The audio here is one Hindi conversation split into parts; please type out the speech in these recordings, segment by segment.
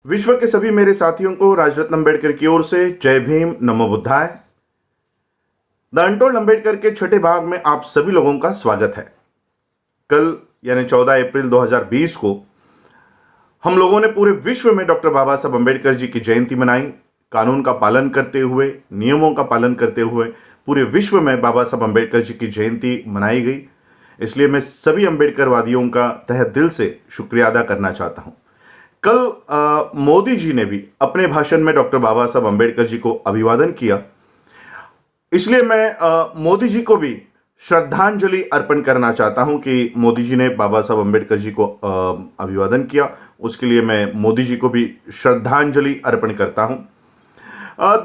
विश्व के सभी मेरे साथियों को राजरत्न अम्बेडकर की ओर से जय भीम, नमो बुद्धाय। द अनटोल्ड अम्बेडकर के छठे भाग में आप सभी लोगों का स्वागत है। कल यानी 14 अप्रैल 2020 को हम लोगों ने पूरे विश्व में डॉक्टर बाबा साहब अम्बेडकर जी की जयंती मनाई। कानून का पालन करते हुए, नियमों का पालन करते हुए पूरे विश्व में बाबा साहब अम्बेडकर जी की जयंती मनाई गई। इसलिए मैं सभी अम्बेडकरवादियों का तहे दिल से शुक्रिया अदा करना चाहता हूं। कल मोदी जी ने भी अपने भाषण में डॉक्टर बाबा साहब अम्बेडकर जी को अभिवादन किया। इसलिए मैं मोदी जी को भी श्रद्धांजलि अर्पण करना चाहता हूं कि मोदी जी ने बाबा साहब अम्बेडकर जी को अभिवादन किया। उसके लिए मैं मोदी जी को भी श्रद्धांजलि अर्पण करता हूं।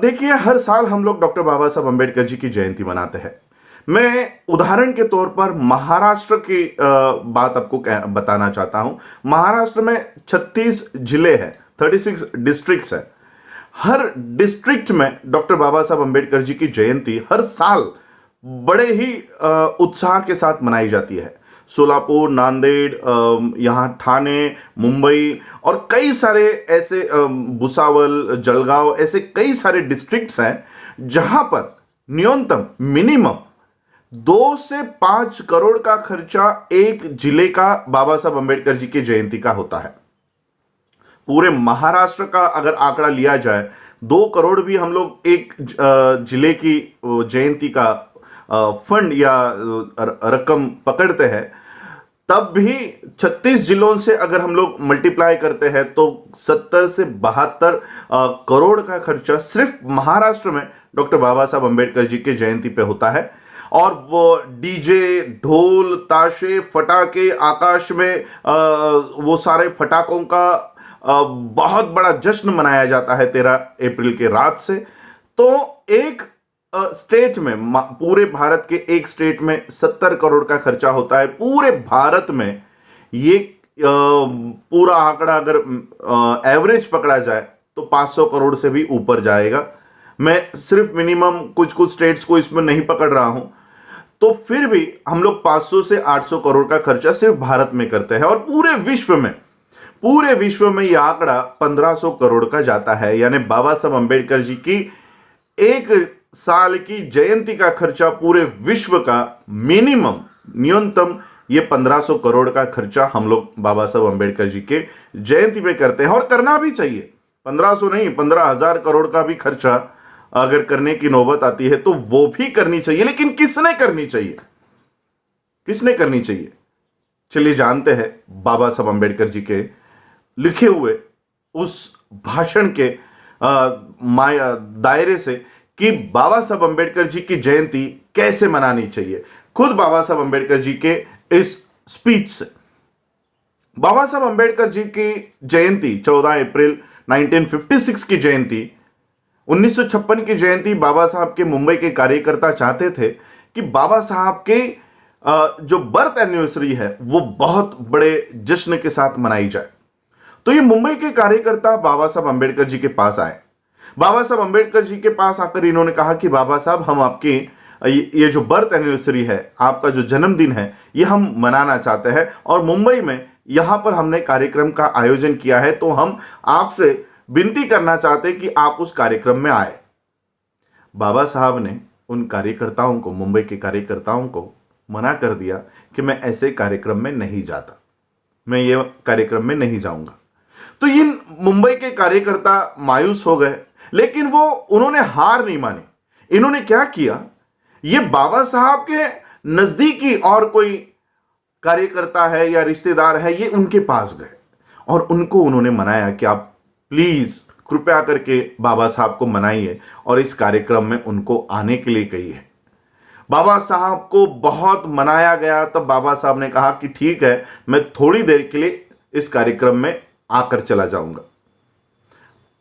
देखिए, हर साल हम लोग डॉक्टर बाबा साहब अम्बेडकर जी की जयंती मनाते हैं। मैं उदाहरण के तौर पर महाराष्ट्र की बात आपको बताना चाहता हूं। महाराष्ट्र में 36 जिले हैं, 36 डिस्ट्रिक्ट्स हैं। हर डिस्ट्रिक्ट में डॉक्टर बाबा साहब अम्बेडकर जी की जयंती हर साल बड़े ही उत्साह के साथ मनाई जाती है। सोलापुर, नांदेड़, यहाँ ठाणे, मुंबई और कई सारे ऐसे भुसावल, जलगांव, ऐसे कई सारे डिस्ट्रिक्ट्स हैं जहां पर न्यूनतम मिनिमम 2 से 5 करोड़ का खर्चा एक जिले का बाबा साहब अम्बेडकर जी की जयंती का होता है। पूरे महाराष्ट्र का अगर आंकड़ा लिया जाए, 2 करोड़ भी हम लोग एक जिले की जयंती का फंड या रकम पकड़ते हैं, तब भी 36 जिलों से अगर हम लोग मल्टीप्लाई करते हैं तो 70 से 72 करोड़ का खर्चा सिर्फ महाराष्ट्र में डॉक्टर बाबा साहब अम्बेडकर जी के जयंती पे होता है। और वो डीजे, ढोल, ताशे, फटाके, आकाश में वो सारे फटाकों का बहुत बड़ा जश्न मनाया जाता है 13 अप्रैल के रात से। तो एक स्टेट में, पूरे भारत के एक स्टेट में 70 करोड़ का खर्चा होता है। पूरे भारत में ये पूरा आंकड़ा अगर एवरेज पकड़ा जाए तो 500 करोड़ से भी ऊपर जाएगा। मैं सिर्फ मिनिमम कुछ कुछ स्टेट्स को इसमें नहीं पकड़ रहा हूं, तो फिर भी हम लोग 500 से 800 करोड़ का खर्चा सिर्फ भारत में करते हैं। और पूरे विश्व में यह आंकड़ा 1500 करोड़ का जाता है। यानी बाबा साहब अम्बेडकर जी की एक साल की जयंती का खर्चा पूरे विश्व का मिनिमम, न्यूनतम ये 1500 करोड़ का खर्चा हम लोग बाबा साहब अम्बेडकर जी के जयंती पे करते हैं। और करना भी चाहिए। 1500 नहीं, 15,000 करोड़ का भी खर्चा अगर करने की नौबत आती है तो वो भी करनी चाहिए। लेकिन किसने करनी चाहिए? किसने करनी चाहिए? चलिए जानते हैं बाबा साहब अम्बेडकर जी के लिखे हुए उस भाषण के दायरे से कि बाबा साहब अम्बेडकर जी की जयंती कैसे मनानी चाहिए। खुद बाबा साहब अम्बेडकर जी के इस स्पीच से। बाबा साहब अम्बेडकर जी की जयंती 14 अप्रैल 1956 की जयंती, 1956 की जयंती बाबा साहब के मुंबई के कार्यकर्ता चाहते थे कि बाबा साहब के जो बर्थ एनिवर्सरी है वो बहुत बड़े जश्न के साथ मनाई जाए। तो ये मुंबई के कार्यकर्ता बाबा साहब अम्बेडकर जी के पास आए। बाबा साहब अम्बेडकर जी के पास आकर इन्होंने कहा कि बाबा साहब, हम आपकी ये जो बर्थ एनिवर्सरी है, आपका जो जन्मदिन है, ये हम मनाना चाहते हैं और मुंबई में यहां पर हमने कार्यक्रम का आयोजन किया है, तो हम आपसे विनती करना चाहते हैं कि आप उस कार्यक्रम में आए। बाबा साहब ने उन कार्यकर्ताओं को, मुंबई के कार्यकर्ताओं को मना कर दिया कि मैं ऐसे कार्यक्रम में नहीं जाता, मैं ये कार्यक्रम में नहीं जाऊंगा। तो ये मुंबई के कार्यकर्ता मायूस हो गए, लेकिन उन्होंने हार नहीं मानी। इन्होंने क्या किया, ये बाबा साहब के नजदीकी और कोई कार्यकर्ता है या रिश्तेदार है, ये उनके पास गए और उनको उन्होंने मनाया कि आप प्लीज कृपया करके बाबा साहब को मनाइए और इस कार्यक्रम में उनको आने के लिए कहिए। बाबा साहब को बहुत मनाया गया। तब बाबा साहब ने कहा कि ठीक है, मैं थोड़ी देर के लिए इस कार्यक्रम में आकर चला जाऊंगा।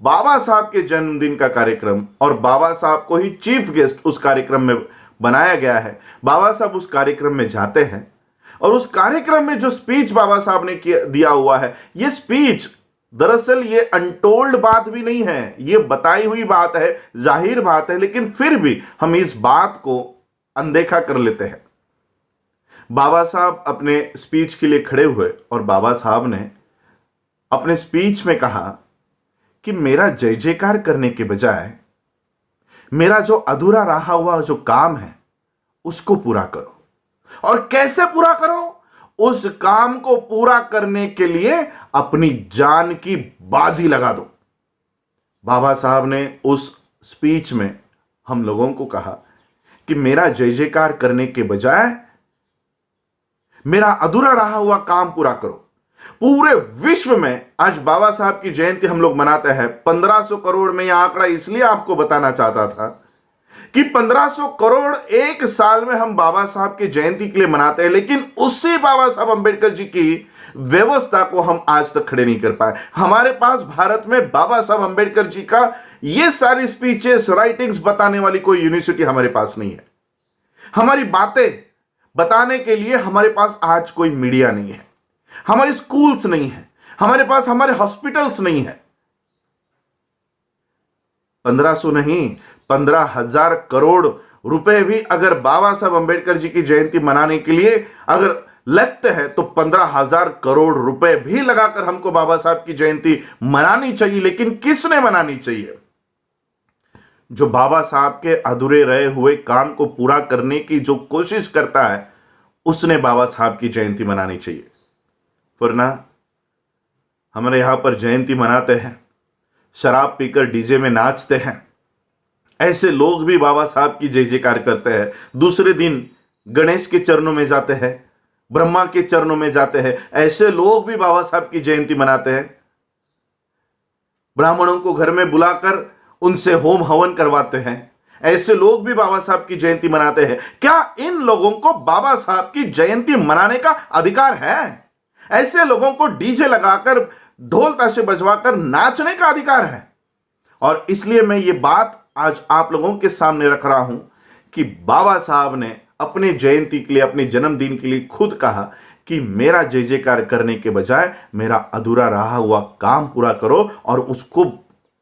बाबा साहब के जन्मदिन का कार्यक्रम और बाबा साहब को ही चीफ गेस्ट उस कार्यक्रम में बनाया गया है। बाबा साहब उस कार्यक्रम में जाते हैं और उस कार्यक्रम में जो स्पीच बाबा साहब ने दिया हुआ है, ये स्पीच दरअसल ये अनटोल्ड बात भी नहीं है, ये बताई हुई बात है, जाहिर बात है, लेकिन फिर भी हम इस बात को अनदेखा कर लेते हैं। बाबा साहब अपने स्पीच के लिए खड़े हुए और बाबा साहब ने अपने स्पीच में कहा कि मेरा जय जयकार करने के बजाय मेरा जो अधूरा रहा हुआ जो काम है उसको पूरा करो। और कैसे पूरा करो? उस काम को पूरा करने के लिए अपनी जान की बाजी लगा दो। बाबा साहब ने उस स्पीच में हम लोगों को कहा कि मेरा जय जयकार करने के बजाय मेरा अधूरा रहा हुआ काम पूरा करो। पूरे विश्व में आज बाबा साहब की जयंती हम लोग मनाते हैं। 1500 करोड़ में यह आंकड़ा इसलिए आपको बताना चाहता था कि 1500 करोड़ एक साल में हम बाबा साहब की जयंती के लिए मनाते हैं, लेकिन उसी बाबा साहब अंबेडकर जी की व्यवस्था को हम आज तक खड़े नहीं कर पाए। हमारे पास भारत में बाबा साहब अंबेडकर जी का ये सारी स्पीचेस, राइटिंग्स बताने वाली कोई यूनिवर्सिटी हमारे पास नहीं है। हमारी बातें बताने के लिए हमारे पास आज कोई मीडिया नहीं है, हमारे स्कूल्स नहीं है, हमारे पास हमारे हॉस्पिटल्स नहीं है। 1500 नहीं, 15,000 करोड़ रुपए भी अगर बाबा साहब अंबेडकर जी की जयंती मनाने के लिए अगर लगते हैं तो 15,000 करोड़ रुपए भी लगाकर हमको बाबा साहब की जयंती मनानी चाहिए। लेकिन किसने मनानी चाहिए? जो बाबा साहब के अधूरे रहे हुए काम को पूरा करने की जो कोशिश करता है उसने बाबा साहब की जयंती मनानी चाहिए। वरना हमारे यहां पर जयंती मनाते हैं, शराब पीकर डीजे में नाचते हैं, ऐसे लोग भी बाबा साहब की जय जयकार करते हैं। दूसरे दिन गणेश के चरणों में जाते हैं, ब्रह्मा के चरणों में जाते हैं, ऐसे लोग भी बाबा साहब की जयंती मनाते हैं। ब्राह्मणों को घर में बुलाकर उनसे होम हवन करवाते हैं, ऐसे लोग भी बाबा साहब की जयंती मनाते हैं। क्या इन लोगों को बाबा साहब की जयंती मनाने का अधिकार है? ऐसे लोगों को डीजे लगाकर ढोल ताशे बजवाकर नाचने का अधिकार है? और इसलिए मैं ये बात आज आप लोगों के सामने रख रहा हूं कि बाबा साहब ने अपने जयंती के लिए, अपने जन्मदिन के लिए खुद कहा कि मेरा जय जयकार करने के बजाय मेरा अधूरा रहा हुआ काम पूरा करो और उसको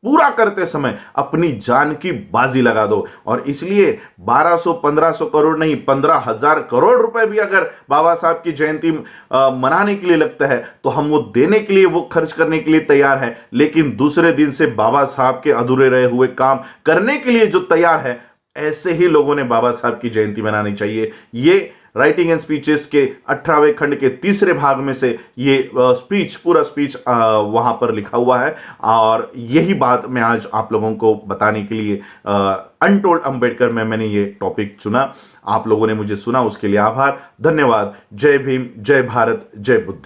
पूरा करते समय अपनी जान की बाजी लगा दो। और इसलिए 1200-1500 करोड़ नहीं, 15,000 करोड़ रुपए भी अगर बाबा साहब की जयंती मनाने के लिए लगता है तो हम वो देने के लिए, वो खर्च करने के लिए तैयार है। लेकिन दूसरे दिन से बाबा साहब के अधूरे रहे हुए काम करने के लिए जो तैयार है, ऐसे ही लोगों ने बाबा साहब की जयंती मनानी चाहिए। ये राइटिंग एंड स्पीचेस के 18वें खंड के तीसरे भाग में से ये स्पीच, पूरा स्पीच वहां पर लिखा हुआ है। और यही बात मैं आज आप लोगों को बताने के लिए अनटोल्ड अंबेडकर में मैंने ये टॉपिक चुना। आप लोगों ने मुझे सुना, उसके लिए आभार, धन्यवाद। जय भीम, जय भारत, जय बुद्ध।